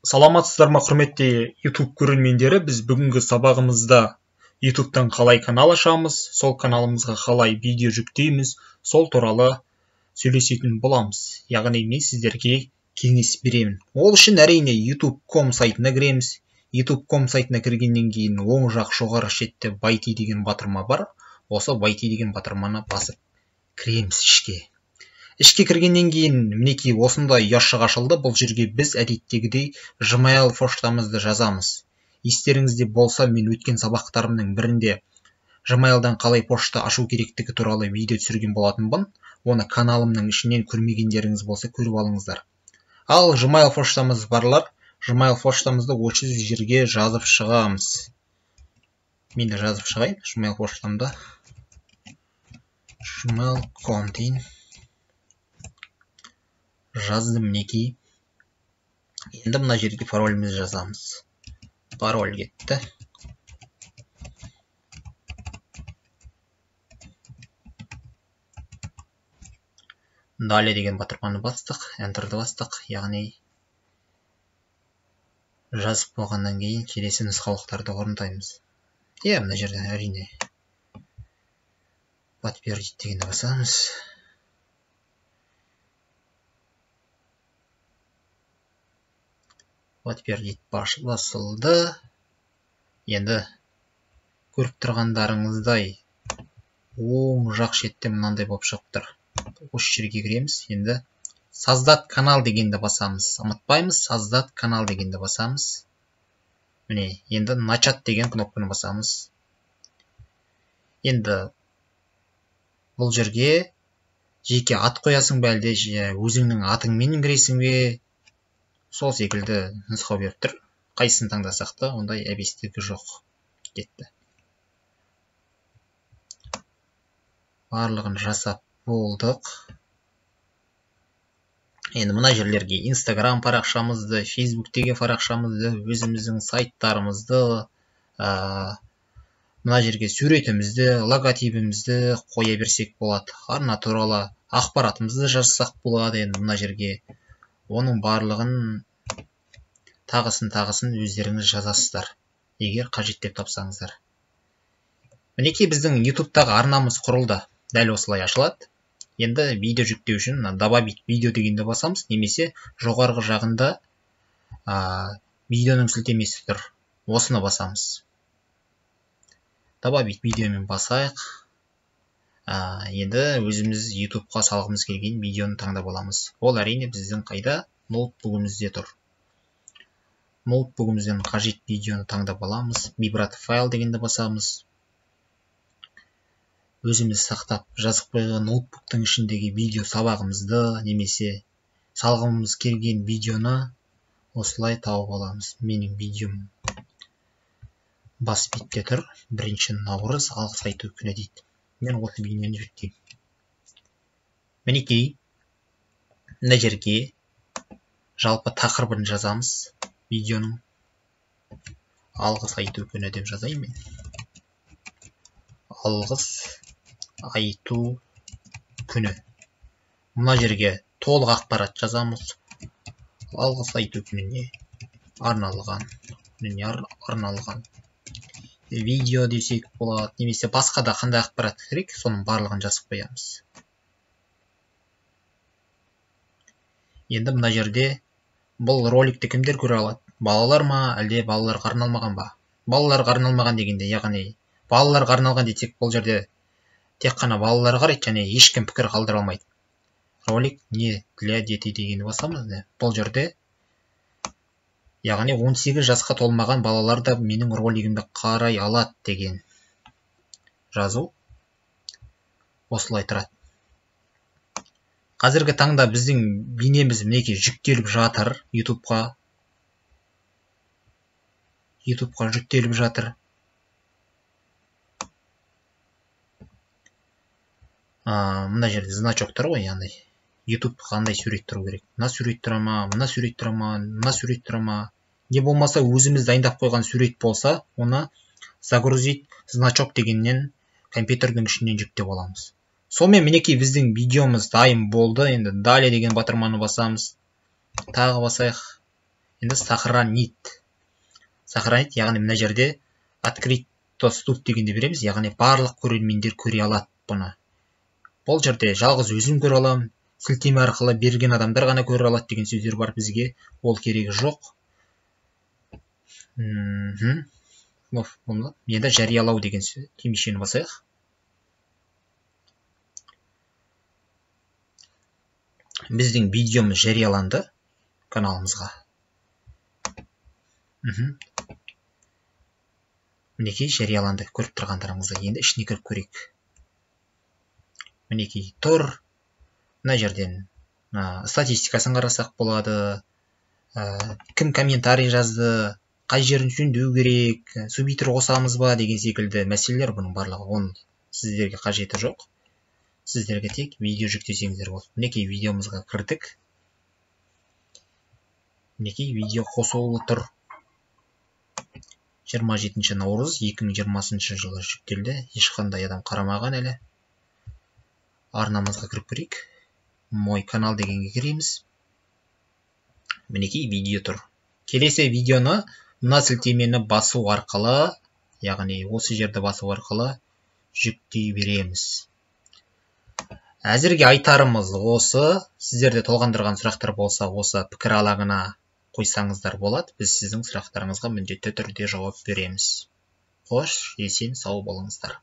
Саламатсыздар ма, құрметті YouTube көрермендері? Біз бүгінгі сабағымызда YouTube'тан қалай канал ашамыз, сол каналымызға қалай видео жүктейміз, сол туралы сөйлесетін боламыз. Яғни мен сіздерге кеңес беремін. Ол үшін әрине youtube.com сайтына кіреміз. youtube.com сайтына кіргеннен кейін оң жақ жоғары шетте байти деген батырма бар. Осы байти деген батырманы басып кіреміз ішке. Ішке кіргеннен кейін мінекей осындай ұяшық ашылды. Бұл жерге біз әдеттегідей Gmail поштамызды жазамыз. Естеріңізде болса, мен өткен сабақтарымның бірінде Gmail'дан қалай пошта ашу керектігі туралы видео түсірген болатынмын. Оны каналымның ішінен көрмегендеріңіз болса, көріп алыңыздар. Ал Gmail поштамыз барлар, Gmail поштамызды осы жерге жазып шығамыз. Мен де жазып шығайын Gmail поштамды. Gmail.com дейін жаздым мінекей. Енді мына жерге паролімізді жазамыз. Пароль кетті. Далее деген батырманы бастық, Enter'ді бастық. Яғни жазып болғаннан кейін келесі нұсқаулықтарды орындаймыз. Мына жерде әрине подтвердить дегенді басамыз. Подтвердить басылды. Енді көріп тұрғандарыңыздай оң жақ шетте мынандай болып шығып тұр. Осы жерге кіреміз. Енді создать канал дегенді басамыз. Ұмытпаймыз, создать канал дегенді басамыз. Міне, енді начать деген кнопканы басамыз. Енді бұл жерге жеке ат қоясың ба, әлде өзіңнің атыңмен кіресің бе? Сол секілді нұсқау беріп тұр. Қайсысын таңдасақ та, ондай әбестігі жоқ. Кетті. Барлығын жасап болдық. Енді мына жерлерге Instagram парақшамызды, Facebook'тегі парақшамызды, өзіміздің сайттарымызды, мына жерге суретімізді, логотипімізді қоя берсек болады. Арна туралы ақпаратымызды жазсақ болады. Енді мына жерге оның барлығын тағысын өздеріңіз жазасыздар, егер қажет деп тапсаңыздар. Мінекей біздің YouTube-тағы арнамыз құрылды. Дәл осылай ашылады. Енді видео жүктеу үшін добавить видео дегенді басамыз, немесе жоғарғы жағында видеоның сілтемесі тұр. Осыны басамыз. Добавить видеомен басайық. Енді өзіміз YouTube-қа салғымыз келген видеоны таңдап аламыз. Ол әрине біздің қайда? Ноутбугімізде тұр. Ноутбугімізден қажет видеоны таңдап аламыз. Bibrate файл дегенді басамыз. Өзіміз сақтап жазып қойған ноутбуктың ішіндегі видео сабағымызды, немесе салғымыз келген видеоны осылай тауып аламыз. Менің видеом бас бетте тұр. 1 наурыз алғыс айту күні дейді. Мен осы видеоны жүктеймін. Мінекей, мына жерге жалпы тақырыбын жазамыз. Видеоның алғыс айту күні деп жазайын мен. Алғыс айту күні. Мына жерге толық ақпарат жазамыз. Алғыс айту күніне арналған видео десек болады, немесе басқа да қандай ақпарат керек, соның барлығын жазып қоямыз. Енді мына жерде бұл роликті кімдер көре алады? Балалар ма, әлде балаларға арналмаған ба? Балаларға арналмаған дегенде, яғни балаларға арналған десек, бұл жерде тек қана балалар қарайды, және ешкім пікір қалдыра алмайды. Ролик не для детей дегенді басамыз. Бұл жерде яғни 18 жасқа толмаған балалар да менің ролигімді қарай алады деген жазу осылай тұрады. Қазіргі таңда біздің бейнеміз мінекей жүктеліп жатыр. YouTube-қа жүктеліп жатыр. Мына жерде значок тұр ғой, яғни YouTube қандай сурет тұру керек. Мына сурет тұра ма, мына сурет тұра ма, мына сурет тұра ма. Не болмаса өзіміз дайындап қойған сурет болса, оны загрузить значок дегеннен компьютердің ішінен жүктеп аламыз. Сонымен мінекей біздің видеомыз дайын болды. Енді далее деген батырманы басамыз. Тағы басайық. Енді сохранить, яғни мына жерде открыть доступ дегенде береміз, яғни барлық көрермендер көре алады бұны. Бұл жерде жалғыз өзім көре алам, сілтеме арқылы берген адамдар ғана көре алады деген сөздер бар, бізге ол керегі жоқ. Енді жариялау деген кемешені басайық. Біздің видеомыз жарияланды каналымызға. Мінекей жарияланды, көріп тұрғандарыңызға. Енді ішіне кіріп көрейік. Мінекей тұр. Мына жерден статистикасын қарасақ болады. Кім комментарий жазды, қай жерін жөндеу керек, субтитр қосамыз ба деген секілді мәселелер, бұның барлығы. Оның сіздерге қажеті жоқ. Сіздерге тек видео жүктесеңіздер болды. Мінекей видеомызға кірдік. Мінекей видео қосулы тұр. 27 наурыз 2020 жылы жүктелді. Ешқандай адам қарамаған әлі. Арнамызға кіріп көрейік. Мой канал дегенге кіреміз. Мінекей видео тұр. Келесі видеоны мына сілтемені басу арқылы, яғни осы жерді басу арқылы жүктей береміз. Әзірге айтарымыз осы. Сіздерде толғандырған сұрақтар болса, осы пікір алаңына қойсаңыздар болады. Біз сіздің сұрақтарыңызға міндетті түрде жауап береміз. Қош, есен, сау болыңыздар.